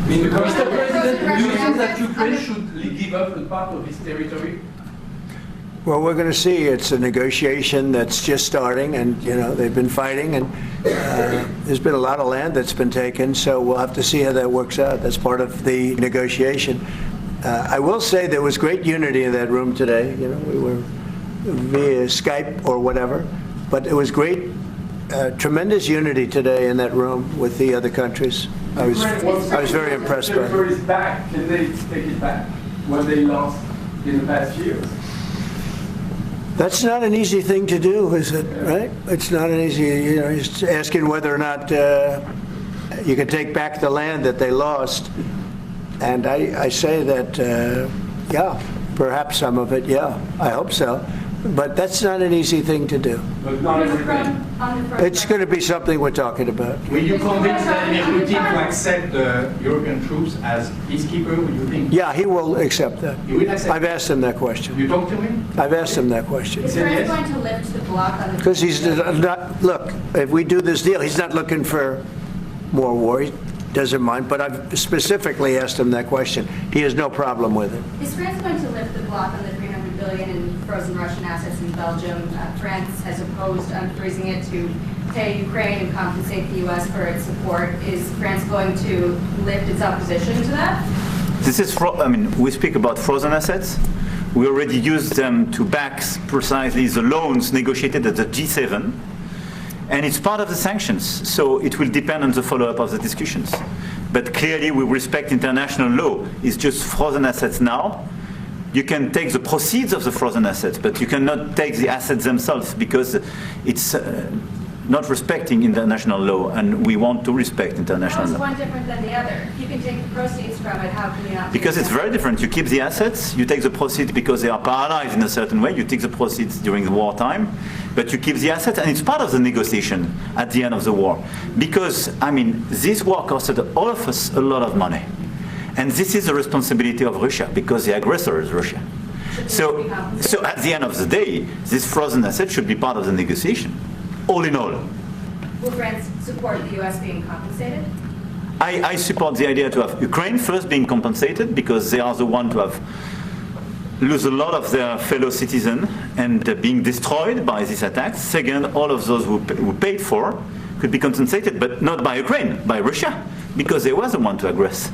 Mr. President, do you think that Ukraine should give up a part of its territory? Well, we're going to see. It's a negotiation that's just starting, and they've been fighting, and there's been a lot of land that's been taken. So we'll have to see how that works out. That's part of the negotiation. I will say there was great unity in that room today. We were via Skype or whatever, but it was great, tremendous unity today in that room with the other countries. I was very impressed by it. Territory is back. Can they take it back? What they lost in the past years? That's not an easy thing to do, is it? Right? It's not an easy. Just asking whether or not you can take back the land that they lost. And I say that, yeah, perhaps some of it, yeah, I hope so. But that's not an easy thing to do. But not everything. It's going to be something we're talking about. Will you convince Vladimir Putin to accept the European troops as peacekeeper, would you think? Yeah, he will accept that. He will accept. I've asked him that question. You talked to him? I've asked him that question. Is France going to lift the block on the... Because he's not, look, if we do this deal, he's not looking for more war. He doesn't mind, but I've specifically asked him that question. He has no problem with it. Is France going to lift the block on the $300 billion in frozen Russian assets in Belgium? France has opposed freezing it to pay Ukraine and compensate the U.S. for its support. Is France going to lift its opposition to that? This is, we speak about frozen assets. We already used them to back precisely the loans negotiated at the G7. And it's part of the sanctions, so it will depend on the follow-up of the discussions. But clearly, we respect international law. It's just frozen assets now. You can take the proceeds of the frozen assets, but you cannot take the assets themselves because it's not respecting international law, and we want to respect international law. How is one different than the other? You can take the proceeds from it, how can you not? Because it's very different. You keep the assets, you take the proceeds because they are paralyzed in a certain way, you take the proceeds during the wartime, but you keep the assets, and it's part of the negotiation at the end of the war. Because, this war costed all of us a lot of money. And this is the responsibility of Russia, because the aggressor is Russia. So at the end of the day, this frozen asset should be part of the negotiation. All in all. Will France support the U.S. being compensated? I support the idea to have Ukraine first being compensated because they are the one to have lose a lot of their fellow citizens and being destroyed by these attacks. Second, all of those who paid for could be compensated, but not by Ukraine, by Russia, because they were the one to aggress.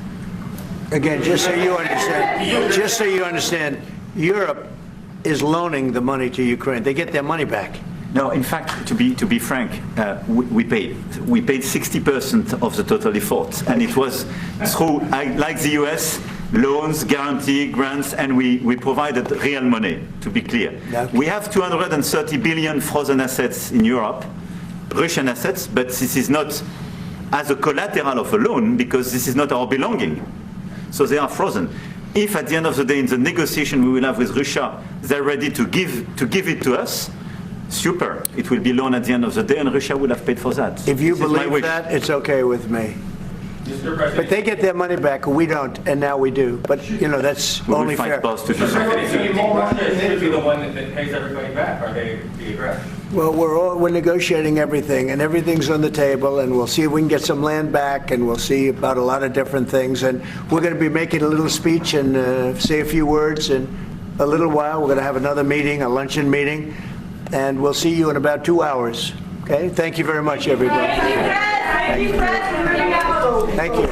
Again, just so you understand, Europe is loaning the money to Ukraine. They get their money back. No, in fact, to be frank, we paid 60% of the total effort, and it was through, like the US, loans, guarantee, grants, and we provided real money. To be clear, okay. We have 230 billion frozen assets in Europe, Russian assets, but this is not as a collateral of a loan because this is not our belonging. So they are frozen. If at the end of the day, in the negotiation we will have with Russia, they're ready to give it to us. Super. It will be loan at the end of the day, and Russia will have paid for that. If you believe that, it's okay with me. Mr. President. But they get their money back, we don't, and now we do. But that's only fair. To do so. So you think Russia should be the one that pays everybody back? Are they the aggressor? Well, we're negotiating everything, and everything's on the table, and we'll see if we can get some land back, and we'll see about a lot of different things. And we're going to be making a little speech and say a few words in a little while. We're going to have another meeting, a luncheon meeting, and we'll see you in about 2 hours. Okay? Thank you very much, everybody. Thank you, Fred. Thank you.